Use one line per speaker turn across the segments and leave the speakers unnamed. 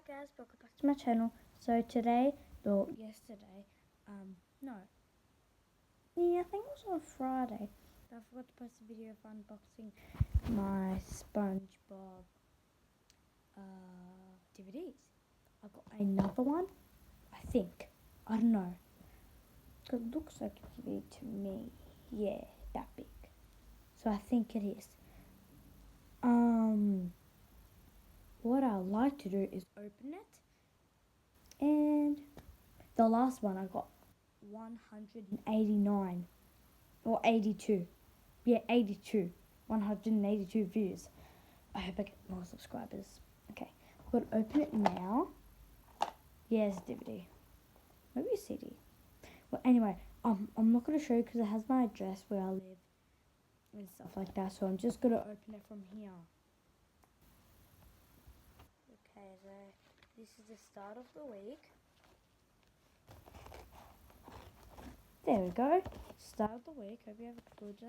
guys, welcome back to my channel. So today, or yesterday, no, yeah, I think it was on Friday, I forgot to post a video of unboxing my SpongeBob DVDs. I got another one, I think, I don't know, because it looks like a DVD to me, yeah, that big, so I think it is. What I like to do is open it, and the last one I got 189 or 82. Yeah, 82. 182 views. I hope I get more subscribers. Okay, I'm going to open it now. Yeah, it's a DVD. Maybe a CD. Well, anyway, I'm not going to show you because it has my address where I live and stuff like that. So I'm just going to open it from here. Okay, so this is the start of the week. There we go. Start of the week. Hope you have a good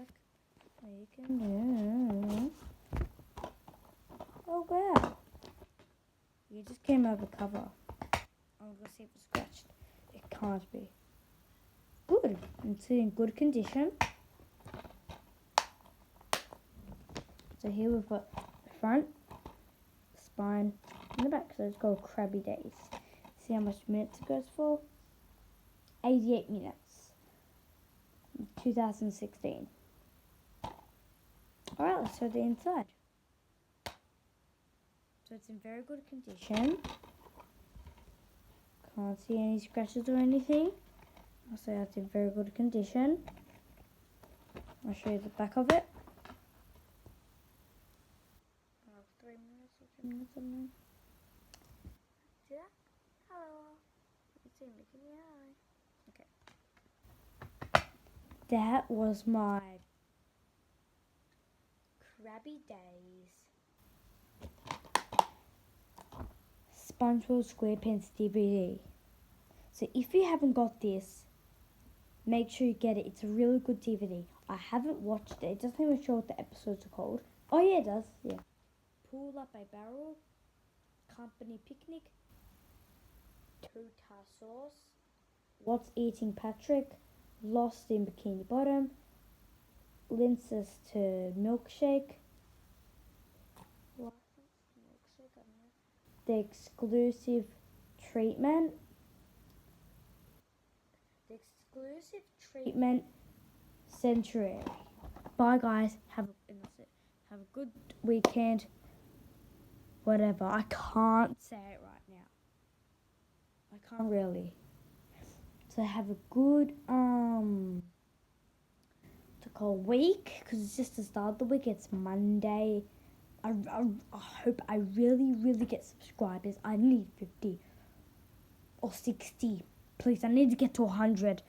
week. And oh wow! You just came over cover. I'm gonna see if it's scratched. It can't be. Good. It's in good condition. So here we've got the front, the spine, and the back. So it's called Krabby Days. See how much minutes it goes for? 88 minutes. 2016. Alright, let's show the inside. So it's in very good condition. Can't see any scratches or anything. I'll say that's in very good condition. I'll show you the back of it. 3 minutes or 2 minutes on there. See that? Hello. You can see me. Give me a hi. Okay. That was my Krabby Days SpongeBob SquarePants DVD. So if you haven't got this, make sure you get it. It's a really good DVD. I haven't watched it. It doesn't even show what the episodes are called. Oh yeah, it does. Yeah. Pull Up a Barrel, Company Picnic, Tartar Sauce, What's Eating Patrick, Lost in Bikini Bottom, Linces to Milkshake, The Exclusive Treatment, Sanctuary. Bye guys, have a good weekend. Whatever, I can't say it right now. I can't really. So have a good week, because it's just the start of the week. It's Monday. I hope I really get subscribers. I need 50 or 60. Please, I need to get to 100.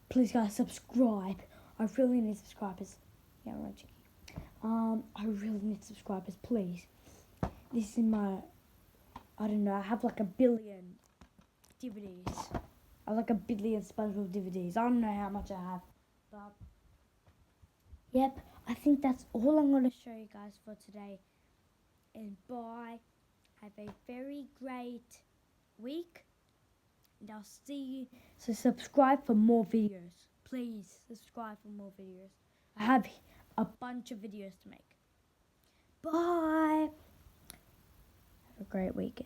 Please guys, subscribe. I really need subscribers. Yeah, I'm cheeky. I really need subscribers, please. This is my, I don't know, I have like 1 billion DVDs. I have like 1 billion SpongeBob DVDs. I don't know how much I have, but yep, I think that's all I'm going to show you guys for today. And bye. Have a very great week. And I'll see you. So subscribe for more videos. Please subscribe for more videos. I have a bunch of videos to make. Bye. Have a great week.